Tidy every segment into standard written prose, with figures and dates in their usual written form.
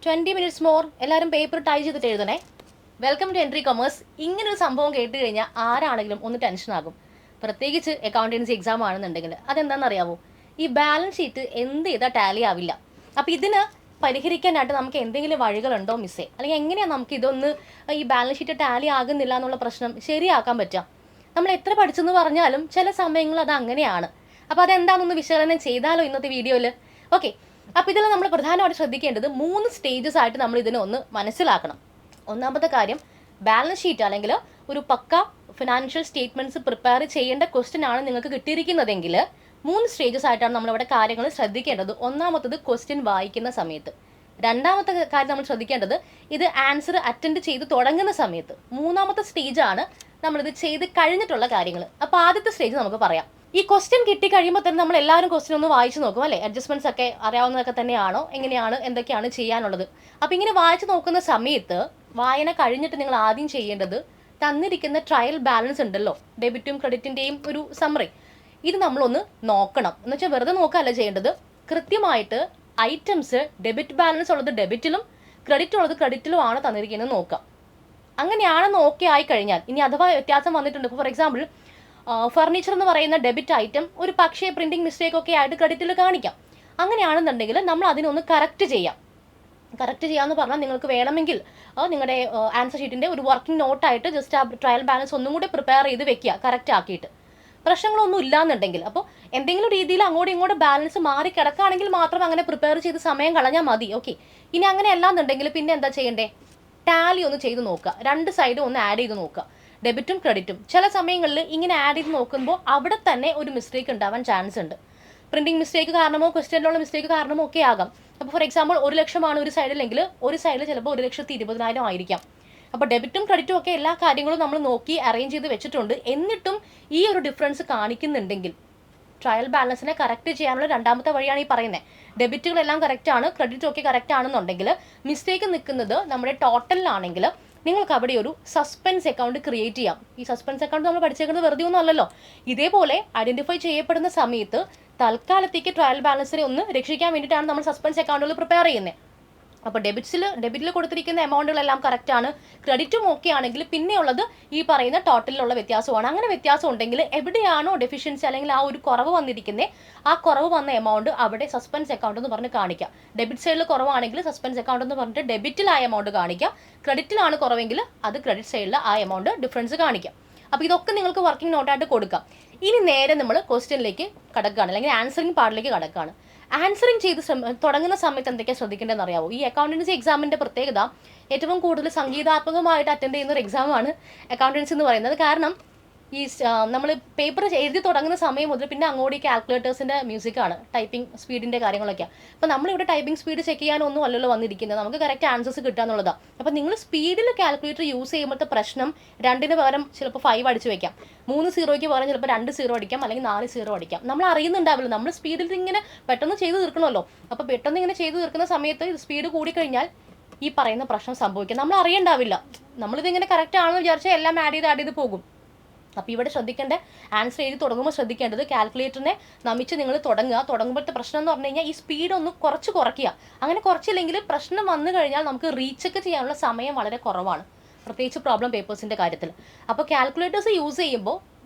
20 minutes more. എല്ലാവരും paper type ചെയ്തിട്ട് എഴുതണേ. Welcome to Entri commerce. ഇങ്ങനൊരു സംഭവം കേട്ട് കഴിഞ്ഞാൽ ആരാണെങ്കിലും ഒന്ന് ടെൻഷൻ ആകും. പ്രത്യേകിച്ച് അക്കൗണ്ടൻസി എക്സാം ആണെന്നുണ്ടെങ്കിൽ. അതെന്താണെന്നറിയാവോ? ഈ ബാലൻസ് ഷീറ്റ് എന്ത് ചെയ്താൽ ടാലി ആവില്ല. അപ്പോൾ ഇതിന് പരിഹരിക്കാനായിട്ട് നമുക്ക് എന്തെങ്കിലും വഴികളുണ്ടോ മിസ്സേ? അല്ലെങ്കിൽ എങ്ങനെയാണ് നമുക്ക് ഇതൊന്ന് ഈ ബാലൻസ് ഷീറ്റ് ടാലി ആകുന്നില്ല എന്നുള്ള പ്രശ്നം ശരിയാക്കാൻ പറ്റുക? നമ്മൾ എത്ര പഠിച്ചെന്ന് പറഞ്ഞാലും ചില സമയങ്ങളിൽ അത് അങ്ങനെയാണ്. അപ്പോൾ അതെന്താണെന്നൊന്ന് വിശകലനം ചെയ്താലോ ഇന്നത്തെ വീഡിയോയിൽ? ഓക്കെ, അപ്പോൾ ഇതിൽ നമ്മൾ പ്രധാനമായിട്ട് ശ്രദ്ധിക്കേണ്ടത് 3 സ്റ്റേജസ് ആയിട്ട് നമ്മൾ ഇതിനെ ഒന്ന് മനസ്സിലാക്കണം. ഒന്നാമത്തെ കാര്യം, ബാലൻസ് ഷീറ്റ് അല്ലെങ്കിൽ ഒരു പക്ക ഫിനാൻഷ്യൽ സ്റ്റേറ്റ്മെൻറ്റ്സ് പ്രിപ്പയർ ചെയ്യേണ്ട ക്വസ്റ്റ്യൻ ആണ് നിങ്ങൾക്ക് കിട്ടിയിരിക്കുന്നതെങ്കിൽ 3 സ്റ്റേജസ് ആയിട്ടാണ് നമ്മളിവിടെ കാര്യങ്ങൾ ശ്രദ്ധിക്കേണ്ടത്. ഒന്നാമത്തത് ക്വസ്റ്റ്യൻ വായിക്കുന്ന സമയത്ത്. രണ്ടാമത്തെ കാര്യം നമ്മൾ ശ്രദ്ധിക്കേണ്ടത് ഇത് ആൻസർ അറ്റൻഡ് ചെയ്ത് തുടങ്ങുന്ന സമയത്ത്. മൂന്നാമത്തെ സ്റ്റേജാണ് നമ്മളിത് ചെയ്ത് കഴിഞ്ഞിട്ടുള്ള കാര്യങ്ങൾ. അപ്പോൾ ആദ്യത്തെ സ്റ്റേജ് നമുക്ക് പറയാം. ഈ ക്വസ്റ്റ്യൻ കിട്ടി കഴിയുമ്പോൾ തന്നെ നമ്മൾ എല്ലാവരും ക്വസ്റ്റ്യൻ ഒന്ന് വായിച്ച് നോക്കും അല്ലേ? അഡ്ജസ്റ്റ്മെൻറ്റ്സ് ഒക്കെ അറിയാവുന്നതൊക്കെ തന്നെയാണോ, എങ്ങനെയാണ്, എന്തൊക്കെയാണ് ചെയ്യാനുള്ളത്? അപ്പോൾ ഇങ്ങനെ വായിച്ച് നോക്കുന്ന സമയത്ത് വായന കഴിഞ്ഞിട്ട് നിങ്ങൾ ആദ്യം ചെയ്യേണ്ടത് തന്നിരിക്കുന്ന ട്രയൽ ബാലൻസ് ഉണ്ടല്ലോ, ഡെബിറ്റും ക്രെഡിറ്റിൻ്റെയും ഒരു സമ്മറി, ഇത് നമ്മളൊന്ന് നോക്കണം. എന്ന് വെച്ചാൽ വെറുതെ നോക്കുകയല്ല ചെയ്യേണ്ടത്, കൃത്യമായിട്ട് ഐറ്റംസ് ഡെബിറ്റ് ബാലൻസ് ഉള്ളത് ഡെബിറ്റിലും ക്രെഡിറ്റ് ഉള്ളത് ക്രെഡിറ്റിലും ആണ് തന്നിരിക്കുന്നത് നോക്കുക. അങ്ങനെയാണെന്ന് ഓക്കെ ആയി കഴിഞ്ഞാൽ, ഇനി അഥവാ വ്യത്യാസം വന്നിട്ടുണ്ട്, ഇപ്പോൾ ഫോർ എക്സാമ്പിൾ ഫർണിച്ചർ എന്ന് പറയുന്ന ഡെബിറ്റ് ഐറ്റം ഒരു പക്ഷേ പ്രിൻറ്റിംഗ് മിസ്റ്റേക്ക് ഒക്കെ ആയിട്ട് ക്രെഡിറ്റിൽ കാണിക്കാം. അങ്ങനെയാണെന്നുണ്ടെങ്കിൽ നമ്മൾ അതിനൊന്ന് കറക്റ്റ് ചെയ്യാം. കറക്റ്റ് ചെയ്യാമെന്ന് പറഞ്ഞാൽ നിങ്ങൾക്ക് വേണമെങ്കിൽ നിങ്ങളുടെ ആൻസർ ഷീറ്റിൻ്റെ ഒരു വർക്കിംഗ് നോട്ടായിട്ട് ജസ്റ്റ് ആ ട്രയൽ ബാലൻസ് ഒന്നും കൂടി പ്രിപ്പയർ ചെയ്ത് വെക്കുക, കറക്റ്റ് ആക്കിയിട്ട്. പ്രശ്നങ്ങളൊന്നും ഇല്ലാന്നുണ്ടെങ്കിൽ, അപ്പോൾ എന്തെങ്കിലും രീതിയിൽ അങ്ങോട്ടും ഇങ്ങോട്ടും ബാലൻസ് മാറി കിടക്കുകയാണെങ്കിൽ മാത്രം അങ്ങനെ പ്രിപ്പയർ ചെയ്ത് സമയം കളഞ്ഞാൽ മതി. ഓക്കെ, ഇനി അങ്ങനെ അല്ലാന്നുണ്ടെങ്കിൽ പിന്നെ എന്താ ചെയ്യണ്ടേ? ടാലി ഒന്ന് ചെയ്ത് നോക്കുക, രണ്ട് സൈഡും ഒന്ന് ആഡ് ചെയ്ത് നോക്കുക, ഡെബിറ്റും ക്രെഡിറ്റും. ചില സമയങ്ങളിൽ ഇങ്ങനെ ആഡ് ചെയ്ത് നോക്കുമ്പോൾ അവിടെ തന്നെ ഒരു മിസ്റ്റേക്ക് ഉണ്ടാവാൻ ചാൻസ് ഉണ്ട്. പ്രിൻറ്റിംഗ് മിസ്റ്റേക്ക് കാരണമോ ക്വസ്റ്റ്യനിലുള്ള മിസ്റ്റേക്ക് കാരണമോ ഒക്കെ ആകാം. അപ്പോൾ ഫോർ എക്സാമ്പിൾ 1 ലക്ഷമാണ് ഒരു സൈഡിലെങ്കിൽ ഒരു സൈഡിൽ ചിലപ്പോൾ 1,20,000 ആയിരിക്കാം. അപ്പോൾ ഡെബിറ്റും ക്രെഡിറ്റും ഒക്കെ എല്ലാ കാര്യങ്ങളും നമ്മൾ നോക്കി അറേഞ്ച് ചെയ്ത് വെച്ചിട്ടുണ്ട്. എന്നിട്ടും ഈ ഒരു ഡിഫറൻസ് കാണിക്കുന്നുണ്ടെങ്കിൽ ട്രയൽ ബാലൻസിനെ കറക്റ്റ് ചെയ്യാനുള്ള രണ്ടാമത്തെ വഴിയാണ് ഈ പറയുന്നത്. ഡെബിറ്റുകളെല്ലാം കറക്റ്റ് ആണ്, ക്രെഡിറ്റും ഒക്കെ കറക്റ്റ് ആണെന്നുണ്ടെങ്കിൽ മിസ്റ്റേക്ക് നിൽക്കുന്നത് നമ്മുടെ ടോട്ടലിലാണെങ്കിൽ നിങ്ങൾക്ക് അവിടെ ഒരു സസ്പെൻസ് അക്കൗണ്ട് ക്രിയേറ്റ് ചെയ്യാം. ഈ സസ്പെൻസ് അക്കൗണ്ട് നമ്മൾ പഠിച്ചേക്കുന്നത് വെറുതെ ഒന്നും അല്ലല്ലോ. ഇതേപോലെ ഐഡന്റിഫൈ ചെയ്യപ്പെടുന്ന സമയത്ത് തൽക്കാലത്തേക്ക് ട്രയൽ ബാലൻസിനെ ഒന്ന് രക്ഷിക്കാൻ വേണ്ടിയിട്ടാണ് നമ്മൾ സസ്പെൻസ് അക്കൗണ്ടുകൾ പ്രിപ്പയർ ചെയ്യുന്നത്. അപ്പോൾ ഡെബിറ്റിൽ കൊടുത്തിരിക്കുന്ന എമൗണ്ടുകളെല്ലാം കറക്റ്റ് ആണ്, ക്രെഡിറ്റും ഓക്കെ ആണെങ്കിൽ പിന്നെയുള്ളത് ഈ പറയുന്ന ടോട്ടലിലുള്ള വ്യത്യാസമാണ്. അങ്ങനെ വ്യത്യാസം ഉണ്ടെങ്കിൽ എവിടെയാണോ ഡെഫിഷ്യൻസി അല്ലെങ്കിൽ ആ ഒരു കുറവ് വന്നിരിക്കുന്നത്, ആ കുറവ് വന്ന എമൗണ്ട് അവിടെ സസ്പെൻസ് അക്കൗണ്ട് എന്ന് പറഞ്ഞ് കാണിക്കാം. ഡെബിറ്റ് സൈഡിൽ കുറവാണെങ്കിൽ സസ്പെൻസ് അക്കൗണ്ട് എന്ന് പറഞ്ഞിട്ട് ഡെബിറ്റിൽ ആ എമൗണ്ട് കാണിക്കാം. ക്രെഡിറ്റിലാണ് കുറവെങ്കിൽ അത് ക്രെഡിറ്റ് സൈഡിൽ ആ എമൗണ്ട് ഡിഫറൻസ് കാണിക്കാം. അപ്പോൾ ഇതൊക്കെ നിങ്ങൾക്ക് വർക്കിംഗ് നോട്ടായിട്ട് കൊടുക്കാം. ഇനി നേരെ നമ്മൾ ക്വസ്റ്റ്യനിലേക്ക് കടക്കുകയാണ്, അല്ലെങ്കിൽ ആൻസറിങ് പാർട്ടിലേക്ക് കടക്കുകയാണ്. ആൻസറിങ് ചെയ്ത് തുടങ്ങുന്ന സമയത്ത് എന്തൊക്കെയാണ് ശ്രദ്ധിക്കേണ്ടതെന്ന് അറിയാവോ? ഈ അക്കൗണ്ടൻസി എക്സാമിൻ്റെ പ്രത്യേകത ഏറ്റവും കൂടുതൽ സംഗീതാത്മകമായിട്ട് അറ്റൻഡ് ചെയ്യുന്ന ഒരു എക്സാമാണ് അക്കൗണ്ടൻസി എന്ന് പറയുന്നത്. കാരണം ഈ നമ്മൾ പേപ്പർ എഴുതി തുടങ്ങുന്ന സമയം മുതൽ പിന്നെ അങ്ങോട്ട് ഈ കാൽക്കുലേറ്റേഴ്സിൻ്റെ മ്യൂസിക്കാണ്, ടൈപ്പിംഗ് സ്പീഡിൻ്റെ കാര്യങ്ങളൊക്കെയാണ്. അപ്പോൾ നമ്മളിവിടെ ടൈപ്പിംഗ് സ്പീഡ് ചെക്ക് ചെയ്യാനൊന്നും അല്ലല്ലോ വന്നിരിക്കുന്നത്, നമുക്ക് കറക്റ്റ് ആൻസേഴ്സ് കിട്ടുക എന്നുള്ളതാണ്. അപ്പോൾ നിങ്ങൾ സ്പീഡിൽ കാൽക്കുലേറ്റർ യൂസ് ചെയ്യുമ്പോഴത്തെ പ്രശ്നം 2ന് പകരം ചിലപ്പോൾ 5 അടിച്ച് വയ്ക്കാം, 3 സീറോയ്ക്ക് പകരം ചിലപ്പോൾ 2 സീറോ അടിക്കാം, അല്ലെങ്കിൽ 4 സീറോ അടിക്കാം. നമ്മൾ അറിയുന്നുണ്ടാവില്ല, നമ്മൾ സ്പീഡിൽ ഇങ്ങനെ പെട്ടെന്ന് ചെയ്ത് തീർക്കണമല്ലോ. അപ്പോൾ പെട്ടെന്ന് ഇങ്ങനെ ചെയ്ത് തീർക്കുന്ന സമയത്ത് സ്പീഡ് കൂടിക്കഴിഞ്ഞാൽ ഈ പറയുന്ന പ്രശ്നം സംഭവിക്കാം. നമ്മൾ അറിയണ്ടാവില്ല, നമ്മളിതിങ്ങനെ കറക്റ്റ് ആണെന്ന് വിചാരിച്ചാൽ എല്ലാം ആഡ് ചെയ്ത് പോകും. അപ്പോൾ ഇവിടെ ശ്രദ്ധിക്കേണ്ട, ആൻസർ എഴുതി തുടങ്ങുമ്പോൾ ശ്രദ്ധിക്കേണ്ടത് കാൽക്കുലേറ്ററിനെ നമിച്ച് നിങ്ങൾ തുടങ്ങുമ്പോഴത്തെ പ്രശ്നം എന്ന് പറഞ്ഞു കഴിഞ്ഞാൽ ഈ സ്പീഡ് ഒന്ന് കുറയ്ക്കുക. അങ്ങനെ കുറച്ചില്ലെങ്കിൽ പ്രശ്നം വന്നു കഴിഞ്ഞാൽ നമുക്ക് റീചെക്ക് ചെയ്യാനുള്ള സമയം വളരെ കുറവാണ്, പ്രത്യേകിച്ച് പ്രോബ്ലം പേപ്പേഴ്സിൻ്റെ കാര്യത്തിൽ. അപ്പോൾ കാൽക്കുലേറ്റേഴ്സ് യൂസ് ചെയ്യുമ്പോൾ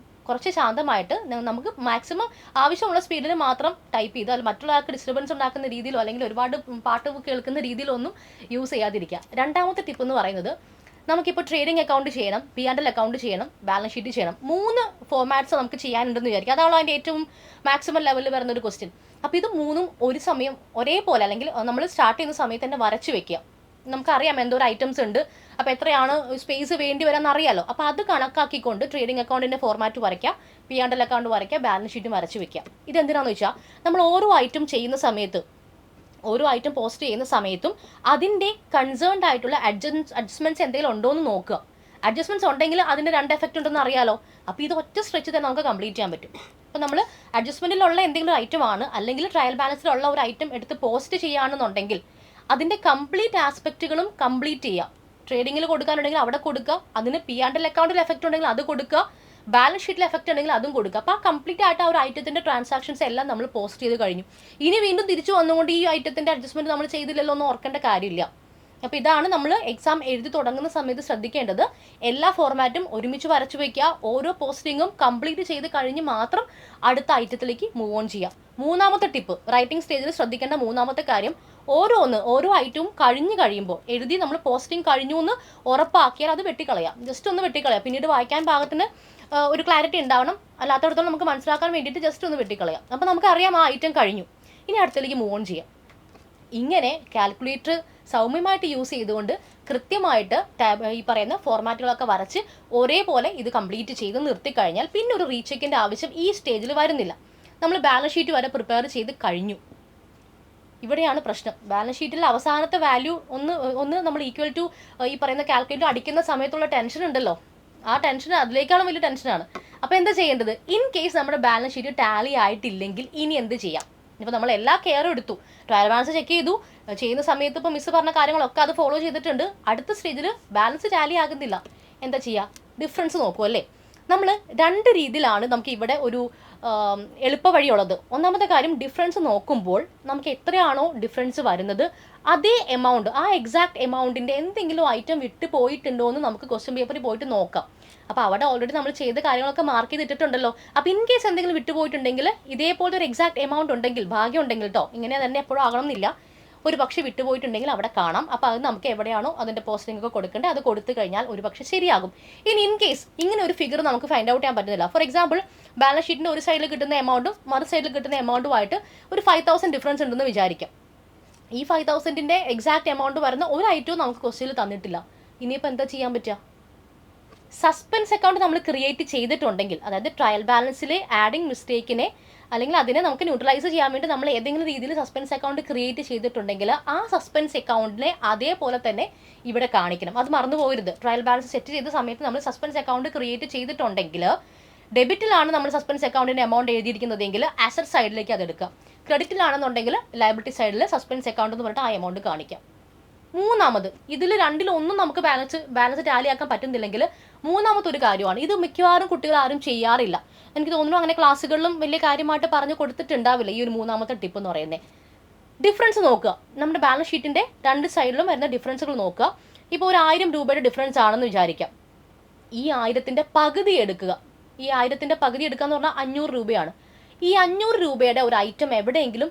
കുറച്ച് ശാന്തമായിട്ട് നമുക്ക് മാക്സിമം ആവശ്യമുള്ള സ്പീഡിൽ മാത്രം ടൈപ്പ് ചെയ്ത്, അല്ലെങ്കിൽ മറ്റുള്ള ആൾക്ക് ഡിസ്റ്റർബൻസ് ഉണ്ടാക്കുന്ന രീതിയിലോ അല്ലെങ്കിൽ ഒരുപാട് പാട്ട് കേൾക്കുന്ന രീതിയിലോ ഒന്നും യൂസ് ചെയ്യാതിരിക്കുക. രണ്ടാമത്തെ ടിപ്പ് എന്ന് പറയുന്നത്, നമുക്കിപ്പോൾ ട്രേഡിംഗ് അക്കൗണ്ട് ചെയ്യണം, P&L അക്കൗണ്ട് ചെയ്യണം, ബാലൻസ് ഷീറ്റ് ചെയ്യണം. 3 ഫോർമാറ്റ്സ് നമുക്ക് ചെയ്യാനുണ്ടെന്ന് വിചാരിക്കുക. അതാണല്ലോ അതിൻ്റെ ഏറ്റവും മാക്സിമം ലെവലിൽ വരുന്നൊരു ക്വസ്റ്റ്യൻ. അപ്പോൾ ഇത് 3ഉം ഒരു സമയം ഒരേപോലെ, അല്ലെങ്കിൽ നമ്മൾ സ്റ്റാർട്ട് ചെയ്യുന്ന സമയത്ത് തന്നെ വരച്ച് വെക്കുക. നമുക്കറിയാം എന്തോരം ഐറ്റംസ് ഉണ്ട്, അപ്പോൾ എത്രയാണ് സ്പേസ് വേണ്ടി വരാമെന്ന് അറിയാമല്ലോ. അപ്പോൾ അത് കണക്കാക്കിക്കൊണ്ട് ട്രേഡിംഗ് അക്കൗണ്ടിൻ്റെ ഫോർമാറ്റ് വരയ്ക്കുക, P&L അക്കൗണ്ട് വരയ്ക്കുക, ബാലൻസ് ഷീറ്റും വരച്ച് വെക്കുക. ഇതെന്തിനാണെന്ന് വെച്ചാൽ നമ്മൾ ഓരോ ഐറ്റം ചെയ്യുന്ന സമയത്ത്, ഓരോ ഐറ്റം പോസ്റ്റ് ചെയ്യുന്ന സമയത്തും അതിൻ്റെ കൺസേൺഡ് ആയിട്ടുള്ള അഡ്ജസ്റ്റ്മെൻറ്റ്സ് എന്തെങ്കിലും ഉണ്ടോ എന്ന് നോക്കുക. അഡ്ജസ്റ്റ്മെൻറ്റ്സ് ഉണ്ടെങ്കിൽ അതിൻ്റെ 2 എഫക്റ്റ് ഉണ്ടെന്ന് അറിയാലോ. അപ്പോൾ ഇത് ഒറ്റ സ്ട്രെച്ച് തന്നെ നമുക്ക് കംപ്ലീറ്റ് ചെയ്യാൻ പറ്റും. അപ്പോൾ നമ്മൾ അഡ്ജസ്റ്റ്മെൻറ്റിലുള്ള എന്തെങ്കിലും ഐറ്റം ആണ്, അല്ലെങ്കിൽ ട്രയൽ ബാലൻസിലുള്ള ഒരു ഐറ്റം എടുത്ത് പോസ്റ്റ് ചെയ്യുകയാണെന്നുണ്ടെങ്കിൽ അതിൻ്റെ കംപ്ലീറ്റ് ആസ്പെക്റ്റുകളും കംപ്ലീറ്റ് ചെയ്യുക. ട്രേഡിങ്ങിൽ കൊടുക്കാനുണ്ടെങ്കിൽ അവിടെ കൊടുക്കുക, അതിന് P&L അക്കൗണ്ടിൽ എഫക്റ്റ് ഉണ്ടെങ്കിൽ അത് കൊടുക്കുക, ബാലൻസ് ഷീറ്റിൽ എഫക്റ്റ് ഉണ്ടെങ്കിൽ അതും കൊടുക്കുക. അപ്പോൾ ആ കംപ്ലീറ്റ് ആയിട്ട് ആ ഒരു ഐറ്റത്തിൻ്റെ ട്രാൻസാക്ഷൻസ് എല്ലാം നമ്മൾ പോസ്റ്റ് ചെയ്ത് കഴിഞ്ഞു. ഇനി വീണ്ടും തിരിച്ചു വന്നുകൊണ്ട് ഈ ഐറ്റത്തിൻ്റെ അഡ്ജസ്റ്റ്മെൻറ്റ് നമ്മൾ ചെയ്തില്ലല്ലോ എന്ന് ഓർക്കേണ്ട കാര്യമില്ല. അപ്പോൾ ഇതാണ് നമ്മൾ എക്സാം എഴുതി തുടങ്ങുന്ന സമയത്ത് ശ്രദ്ധിക്കേണ്ടത്. എല്ലാ ഫോർമാറ്റും ഒരുമിച്ച് വരച്ചു വയ്ക്കുക. ഓരോ പോസ്റ്റിങ്ങും കംപ്ലീറ്റ് ചെയ്ത് കഴിഞ്ഞ് മാത്രം അടുത്ത ഐറ്റത്തിലേക്ക് മൂവ് ഓൺ ചെയ്യുക. മൂന്നാമത്തെ ടിപ്പ്, റൈറ്റിംഗ് സ്റ്റേജിൽ ശ്രദ്ധിക്കേണ്ട മൂന്നാമത്തെ കാര്യം, ഓരോ ഐറ്റവും കഴിഞ്ഞ് കഴിയുമ്പോൾ എഴുതി നമ്മൾ പോസ്റ്റിംഗ് കഴിഞ്ഞു എന്ന് ഉറപ്പാക്കിയാൽ അത് വെട്ടിക്കളയാം. ജസ്റ്റ് ഒന്ന് വെട്ടിക്കളയാം. പിന്നീട് വായിക്കാൻ പാകത്തിന് ഒരു ക്ലാരിറ്റി ഉണ്ടാവണം. അല്ലാത്തടത്തോളം നമുക്ക് മനസ്സിലാക്കാൻ വേണ്ടിയിട്ട് ജസ്റ്റ് ഒന്ന് വെട്ടിക്കളയാം. അപ്പോൾ നമുക്കറിയാം ആ ഐറ്റം കഴിഞ്ഞു, ഇനി അടുത്തേക്ക് മൂവ് ഓൺ ചെയ്യാം. ഇങ്ങനെ കാൽക്കുലേറ്റർ സൗമ്യമായിട്ട് യൂസ് ചെയ്തുകൊണ്ട് കൃത്യമായിട്ട് ഈ പറയുന്ന ഫോർമാറ്റുകളൊക്കെ വരച്ച് ഒരേപോലെ ഇത് കംപ്ലീറ്റ് ചെയ്ത് നിർത്തിക്കഴിഞ്ഞാൽ പിന്നെ ഒരു റീചെക്കിൻ്റെ ആവശ്യം ഈ സ്റ്റേജിൽ വരുന്നില്ല. നമ്മൾ ബാലൻസ് ഷീറ്റ് വരെ ചെയ്ത് കഴിഞ്ഞു. ഇവിടെയാണ് പ്രശ്നം. ബാലൻസ് ഷീറ്റിൽ അവസാനത്തെ വാല്യൂ ഒന്ന് നമ്മൾ ഈക്വൽ ടു ഈ പറയുന്ന കാൽക്കുലേറ്റർ അടിക്കുന്ന സമയത്തുള്ള ടെൻഷൻ ഉണ്ടല്ലോ, ആ ടെൻഷൻ അതിലേക്കാളും വലിയ ടെൻഷനാണ്. അപ്പോൾ എന്താ ചെയ്യേണ്ടത്? ഇൻ കേസ് നമ്മുടെ ബാലൻസ് ഷീറ്റ് ടാലി ആയിട്ടില്ലെങ്കിൽ ഇനി എന്ത് ചെയ്യാം? ഇപ്പോൾ നമ്മൾ എല്ലാ കെയറും എടുത്തു, ട്രയൽ ബാലൻസ് ചെക്ക് ചെയ്തു, ചെയ്യുന്ന സമയത്ത് ഇപ്പോൾ മിസ് പറഞ്ഞ കാര്യങ്ങളൊക്കെ അത് ഫോളോ ചെയ്തിട്ടുണ്ട്. അടുത്ത സ്റ്റേജിൽ ബാലൻസ് ടാലി ആകുന്നില്ല, എന്താ ചെയ്യുക? ഡിഫറൻസ് നോക്കൂ അല്ലേ? നമ്മൾ രണ്ട് രീതിയിലാണ് നമുക്ക് ഇവിടെ ഒരു എളുപ്പ വഴിയുള്ളത്. ഒന്നാമത്തെ കാര്യം, ഡിഫറൻസ് നോക്കുമ്പോൾ നമുക്ക് എത്രയാണോ ഡിഫറൻസ് വരുന്നത് അതേ എമൗണ്ട്, ആ എക്സാക്ട് എമൗണ്ടിൻ്റെ എന്തെങ്കിലും ഐറ്റം വിട്ടു പോയിട്ടുണ്ടോ എന്ന് നമുക്ക് ക്വസ്റ്റ്യൻ പേപ്പറിൽ പോയിട്ട് നോക്കാം. അപ്പോൾ അവിടെ ഓൾറെഡി നമ്മൾ ചെയ്ത കാര്യങ്ങളൊക്കെ മാർക്ക് ചെയ്തിട്ടുണ്ടല്ലോ. അപ്പോൾ ഇൻ കേസ് എന്തെങ്കിലും വിട്ടുപോയിട്ടുണ്ടെങ്കിൽ ഇതേപോലത്തെ ഒരു എക്സാക്ട് എമൗണ്ട് ഉണ്ടെങ്കിൽ, ഭാഗ്യം ഉണ്ടെങ്കിൽ കേട്ടോ, ഇങ്ങനെ തന്നെ എപ്പോഴും ആകണമെന്നില്ല, ഒരു പക്ഷേ വിട്ടുപോയിട്ടുണ്ടെങ്കിൽ അവിടെ കാണാം. അപ്പോൾ അത് നമുക്ക് എവിടെയാണോ അതിൻ്റെ പോസ്റ്റിംഗ് ഒക്കെ കൊടുക്കേണ്ടത് അത് കൊടുത്തു കഴിഞ്ഞാൽ ഒരു പക്ഷേ ശരിയാകും. ഇനി ഇൻ കേസ് ഇങ്ങനെ ഒരു ഫിഗർ നമുക്ക് ഫൈൻഡ് ഔട്ട് ചെയ്യാൻ പറ്റുന്നില്ല, ഫോർ എക്സാമ്പിൾ ബാലൻസ് ഷീറ്റിൻ്റെ ഒരു സൈഡിൽ കിട്ടുന്ന എമൗണ്ടും മറു സൈഡിൽ കിട്ടുന്ന എമൗണ്ടുമായിട്ട് ഒരു 5,000 ഡിഫറൻസ് ഉണ്ടെന്ന് വിചാരിക്കാം. ഈ 5,000ൻ്റെ എക്സാക്ട് എമൗണ്ട് വരുന്ന ഒരു ഐറ്റവും നമുക്ക് ക്വസ്റ്റ്യനിൽ തന്നിട്ടില്ല. ഇനിയിപ്പോൾ എന്താ ചെയ്യാൻ പറ്റുക? സസ്പെൻസ് അക്കൗണ്ട് നമ്മൾ ക്രിയേറ്റ് ചെയ്തിട്ടുണ്ടെങ്കിൽ, അതായത് ട്രയൽ ബാലൻസിലെ ആഡിങ് മിസ്റ്റേക്കിനെ അല്ലെങ്കിൽ അതിനെ നമുക്ക് ന്യൂട്രലൈസ് ചെയ്യാൻ വേണ്ടി നമ്മൾ ഏതെങ്കിലും രീതിയിൽ സസ്പെൻസ് അക്കൗണ്ട് ക്രിയേറ്റ് ചെയ്തിട്ടുണ്ടെങ്കിൽ ആ സസ്പെൻസ് അക്കൗണ്ടിനെ അതേപോലെ തന്നെ ഇവിടെ കാണിക്കണം. അത് മറന്നു പോകരുത്. ട്രയൽ ബാലൻസ് സെറ്റ് ചെയ്ത സമയത്ത് നമ്മൾ സസ്പെൻസ് അക്കൗണ്ട് ക്രിയേറ്റ് ചെയ്തിട്ടുണ്ടെങ്കിൽ ഡെബിറ്റിലാണ് നമ്മൾ സസ്പെൻസ് അക്കൗണ്ടിൻ്റെ എമൗണ്ട് എഴുതിയിരിക്കുന്നതെങ്കിൽ അസറ്റ് സൈഡിലേക്ക് അത് എടുക്കാം. ക്രെഡിറ്റിലാണെന്നുണ്ടെങ്കിൽ ലയബിലിറ്റി സൈഡിൽ സസ്പെൻസ് അക്കൗണ്ട് എന്ന് പറഞ്ഞിട്ട് ആ എമൗണ്ട് കാണിക്കാം. മൂന്നാമത്, ഇതിൽ രണ്ടിലൊന്നും നമുക്ക് ബാലൻസ് ടാലി ആക്കാൻ പറ്റുന്നില്ലെങ്കിൽ മൂന്നാമത്തെ ഒരു കാര്യമാണ്, ഇത് മിക്കവാറും കുട്ടികൾ ആരും ചെയ്യാറില്ല. എനിക്ക് തോന്നുന്നു അങ്ങനെ ക്ലാസ്സുകളിലും വലിയ കാര്യമായിട്ട് പറഞ്ഞു കൊടുത്തിട്ടുണ്ടാവില്ല ഈ ഒരു മൂന്നാമത്തെ ടിപ്പ് എന്ന് പറയുന്നത്. ഡിഫറൻസ് നോക്കുക. നമ്മുടെ ബാലൻസ് ഷീറ്റിൻ്റെ രണ്ട് സൈഡിലും വരുന്ന ഡിഫറൻസുകൾ നോക്കുക. ഇപ്പോൾ ഒരു 1000 രൂപയുടെ ഡിഫറൻസ് ആണെന്ന് വിചാരിക്കാം. ഈ 1000ൻ്റെ പകുതി എടുക്കുക. ഈ 1000ൻ്റെ പകുതി എടുക്കുക എന്ന് പറഞ്ഞാൽ 500 രൂപയാണ്. ഈ 500 രൂപയുടെ ഒരു ഐറ്റം എവിടെയെങ്കിലും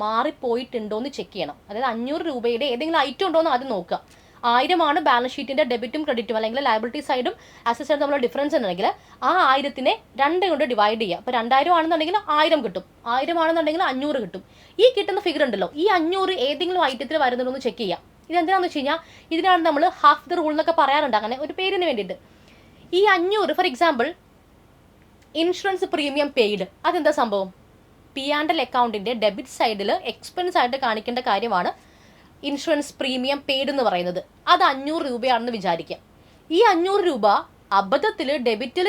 മാറിപ്പോയിട്ടുണ്ടോ എന്ന് ചെക്ക് ചെയ്യണം. അതായത് 500 രൂപയുടെ ഏതെങ്കിലും ഐറ്റം ഉണ്ടോ എന്ന് ആദ്യം നോക്കുക. 1000 ബാലൻസ് ഷീറ്റിൻ്റെ ഡെബിറ്റും ക്രെഡിറ്റും അല്ലെങ്കിൽ ലയബിലിറ്റി സൈഡും അസറ്റ് സൈഡും തമ്മിലുള്ള ഡിഫറൻസ് ഉണ്ടെങ്കിൽ ആ 1000നെ 2 കൊണ്ട് ഡിവൈഡ് ചെയ്യുക. അപ്പോൾ 2000 ആണെന്നുണ്ടെങ്കിൽ 1000 കിട്ടും, 1000 ആണെന്നുണ്ടെങ്കിൽ 500 കിട്ടും. ഈ കിട്ടുന്ന ഫിഗർ ഉണ്ടല്ലോ, ഈ 500 ഏതെങ്കിലും ഐറ്റത്തിൽ വരുന്നുണ്ടോ എന്ന് ചെക്ക് ചെയ്യാം. ഇതെന്താണെന്ന് വെച്ച് കഴിഞ്ഞാൽ ഇതിനാണ് നമ്മൾ ഹാഫ് ദ റൂൾ എന്നൊക്കെ പറയാറുണ്ട്, അങ്ങനെ ഒരു പേരിന് വേണ്ടിയിട്ട്. ഈ 500 for example insurance premium paid, അതെന്താ സംഭവം? P&L അക്കൗണ്ടിൻ്റെ ഡെബിറ്റ് സൈഡിൽ എക്സ്പെൻസ് ആയിട്ട് കാണിക്കേണ്ട കാര്യമാണ് ഇൻഷുറൻസ് പ്രീമിയം പെയ്ഡ് എന്ന് പറയുന്നത്. അത് 500 രൂപയാണെന്ന് വിചാരിക്കാം. ഈ 500 രൂപ അബദ്ധത്തിൽ ഡെബിറ്റിൽ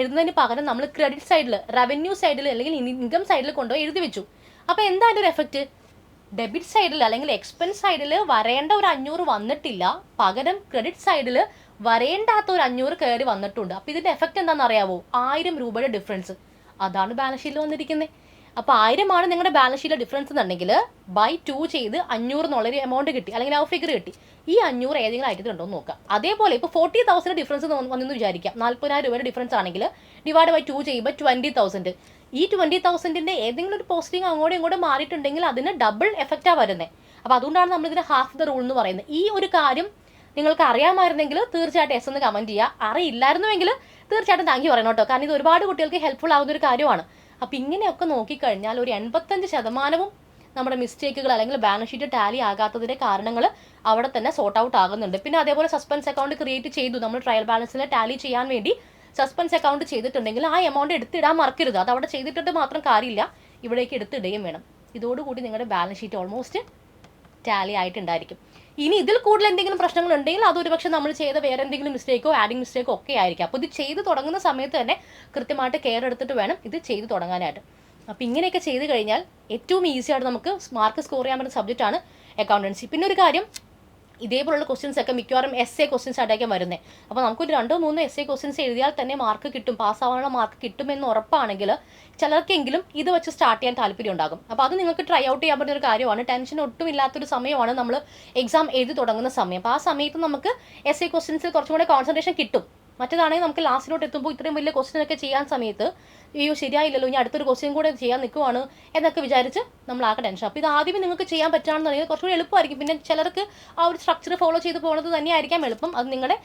എഴുതുന്നതിന് പകരം നമ്മൾ ക്രെഡിറ്റ് സൈഡിൽ, റവന്യൂ സൈഡിൽ അല്ലെങ്കിൽ ഇൻകം സൈഡിൽ കൊണ്ടുപോയി എഴുതി വെച്ചു. അപ്പോൾ എന്താ അതിൻ്റെ ഒരു എഫക്റ്റ്? ഡെബിറ്റ് സൈഡിൽ അല്ലെങ്കിൽ എക്സ്പെൻസ് സൈഡിൽ വരേണ്ട ഒരു 500 വന്നിട്ടില്ല, പകരം ക്രെഡിറ്റ് സൈഡിൽ വരേണ്ടാത്ത ഒരു 500 കയറി വന്നിട്ടുണ്ട്. അപ്പോൾ ഇതിൻ്റെ എഫക്റ്റ് എന്താണെന്ന് അറിയാവോ? 1000 രൂപയുടെ ഡിഫറൻസ്. അതാണ് ബാലൻസ് ഷീറ്റിൽ വന്നിരിക്കുന്നത്. അപ്പോൾ 1000 ആണ് നിങ്ങളുടെ ബാലൻസ് ഷീറ്റിലെ ഡിഫറൻസ് എന്നുണ്ടെങ്കിൽ ബൈ 2 ചെയ്ത് 500 എന്നുള്ളൊരു എമൗണ്ട് കിട്ടി, അല്ലെങ്കിൽ ആ ഫിഗർ കിട്ടി. ഈ 500 ഏതെങ്കിലും ഐറ്റത്തിലുണ്ടോ എന്ന് നോക്കാം. അതേപോലെ ഇപ്പോൾ 40,000 ഡിഫറൻസ് വന്നെന്ന് വിചാരിക്കാം. 40,000 രൂപയുടെ ഡിഫറൻസ് ആണെങ്കിൽ ഡിവൈഡ് ബൈ 2 ചെയ്യുമ്പോൾ 20,000. ഈ 20,000ൻ്റെ ഏതെങ്കിലും ഒരു പോസ്റ്റിംഗ് അങ്ങോട്ടും ഇങ്ങോട്ടും മാറിയിട്ടുണ്ടെങ്കിൽ അതിന് ഡബിൾ എഫക്റ്റാണ് വരുന്നത്. അപ്പോൾ അതുകൊണ്ടാണ് നമ്മളിതിന് ഹാഫ് ദ റൂൾ എന്ന് പറയുന്നത്. ഈ ഒരു കാര്യം നിങ്ങൾക്ക് അറിയാമായിരുന്നെങ്കിൽ തീർച്ചയായിട്ടും എസ് എന്ന് കമൻറ്റ് ചെയ്യുക. അറിയില്ലായിരുന്നുവെങ്കിൽ തീർച്ചയായിട്ടും താങ്ക് യു പറയണം കേട്ടോ, കാരണം ഇത് ഒരുപാട് കുട്ടികൾക്ക് ഹെൽപ്ഫുൾ ആവുന്ന ഒരു കാര്യമാണ്. അപ്പോൾ ഇങ്ങനെയൊക്കെ നോക്കിക്കഴിഞ്ഞാൽ ഒരു 85% നമ്മുടെ മിസ്റ്റേക്കുകൾ അല്ലെങ്കിൽ ബാലൻസ് ഷീറ്റ് ടാലി ആകാത്തതിൻ്റെ കാരണങ്ങൾ അവിടെ തന്നെ സോർട്ട് ഔട്ട് ആകുന്നുണ്ട്. പിന്നെ അതേപോലെ സസ്പെൻസ് അക്കൗണ്ട് ക്രിയേറ്റ് ചെയ്തു, നമ്മൾ ട്രയൽ ബാലൻസിൽ ടാലി ചെയ്യാൻ വേണ്ടി സസ്പെൻസ് അക്കൗണ്ട് ചെയ്തിട്ടുണ്ടെങ്കിൽ ആ എമൗണ്ട് എടുത്തിടാൻ മറക്കരുത്. അത് അവിടെ ചെയ്തിട്ടിട്ട് മാത്രം കാര്യമില്ല, ഇവിടേക്ക് എടുത്തിടുകയും വേണം. ഇതോടുകൂടി നിങ്ങളുടെ ബാലൻസ് ഷീറ്റ് ഓൾമോസ്റ്റ് ടാലി ആയിട്ടുണ്ടായിരിക്കും. ഇനി ഇതിൽ കൂടുതൽ എന്തെങ്കിലും പ്രശ്നങ്ങൾ ഉണ്ടെങ്കിൽ അതൊരു പക്ഷേ നമ്മൾ ചെയ്ത വേറെ എന്തെങ്കിലും മിസ്റ്റേക്കോ ആഡിങ് മിസ്റ്റേക്കോ ഒക്കെ ആയിരിക്കും. അപ്പോൾ ഇത് ചെയ്ത് തുടങ്ങുന്ന സമയത്ത് തന്നെ കൃത്യമായിട്ട് കെയർ എടുത്തിട്ട് വേണം ഇത് ചെയ്ത് തുടങ്ങാനായിട്ട്. അപ്പോൾ ഇങ്ങനെയൊക്കെ ചെയ്ത് കഴിഞ്ഞാൽ ഏറ്റവും ഈസിയായിട്ട് നമുക്ക് മാർക്ക് സ്കോർ ചെയ്യാൻ പറ്റുന്ന സബ്ജക്റ്റാണ് അക്കൗണ്ടൻസി. പിന്നെ ഒരു കാര്യം, ഇതേപോലുള്ള ക്വസ്റ്റ്യൻസ് ഒക്കെ മിക്കവാറും essay ക്വസ്റ്റ്യൻസ് ആയിട്ടായിരിക്കും വരുന്നത്. അപ്പോൾ നമുക്കൊരു 2-3 essay ക്വസ്റ്റ്യൻസ് എഴുതിയാൽ തന്നെ മാർക്ക് കിട്ടും, പാസ്സാവാനുള്ള മാർക്ക് കിട്ടുമെന്ന് ഉറപ്പാണെങ്കിൽ ചിലർക്കെങ്കിലും ഇത് വെച്ച് സ്റ്റാർട്ട് ചെയ്യാൻ താല്പര്യം ഉണ്ടാകും. അപ്പോൾ അത് നിങ്ങൾക്ക് ട്രൈ ഔട്ട് ചെയ്യാൻ പറ്റുന്ന ഒരു കാര്യമാണ്. ടെൻഷൻ ഒട്ടും ഇല്ലാത്തൊരു സമയമാണ് നമ്മൾ എക്സാം എഴുതി തുടങ്ങുന്ന സമയം. അപ്പോൾ ആ സമയത്ത് നമുക്ക് essay ക്വസ്റ്റ്യൻസിൽ കുറച്ചും കൂടെ കോൺസെൻട്രേഷൻ കിട്ടും. മറ്റേതാണെങ്കിൽ നമുക്ക് ലാസ്റ്റിലോട്ട് എത്തുമ്പോൾ ഇത്രയും വലിയ ക്വസ്റ്റ്യൻ ഒക്കെ ചെയ്യാൻ സമയത്ത് അയ്യോ ശരിയായില്ലല്ലോ, ഇനി അടുത്തൊരു ക്വസ്റ്റ്യൻ കൂടെ ചെയ്യാൻ നിൽക്കുവാണ് എന്നൊക്കെ വിചാരിച്ച് നമ്മൾ ആകെ ടെൻഷൻ. അപ്പോൾ ഇത് ആദ്യമേ നിങ്ങൾക്ക് ചെയ്യാൻ പറ്റുകയാണെന്നുണ്ടെങ്കിൽ കുറച്ചുകൂടി എളുപ്പമായിരിക്കും. പിന്നെ ചിലർക്ക് ആ ഒരു സ്ട്രക്ചർ ഫോളോ ചെയ്ത് പോകുന്നത് തന്നെയായിരിക്കാം എളുപ്പം. അത് നിങ്ങളുടെ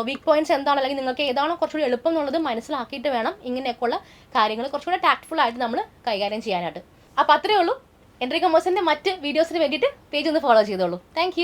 വീക്ക് പോയിന്റ്സ് എന്താണ്, അല്ലെങ്കിൽ നിങ്ങൾക്ക് ഏതാണോ കുറച്ചുകൂടി എളുപ്പം എന്നുള്ളത് മനസ്സിലാക്കിയിട്ട് വേണം ഇങ്ങനെയൊക്കെയുള്ള കാര്യങ്ങൾ കുറച്ചുകൂടി ടാക്ട്ഫുൾ ആയിട്ട് നമ്മൾ കൈകാര്യം ചെയ്യാനായിട്ട്. അപ്പോൾ അത്രയേ ഉള്ളൂ. എൻട്രി കൊമേഴ്സിൻ്റെ മറ്റ് വീഡിയോസിന് വേണ്ടിയിട്ട് പേജ് ഒന്ന് ഫോളോ ചെയ്തോളൂ. താങ്ക്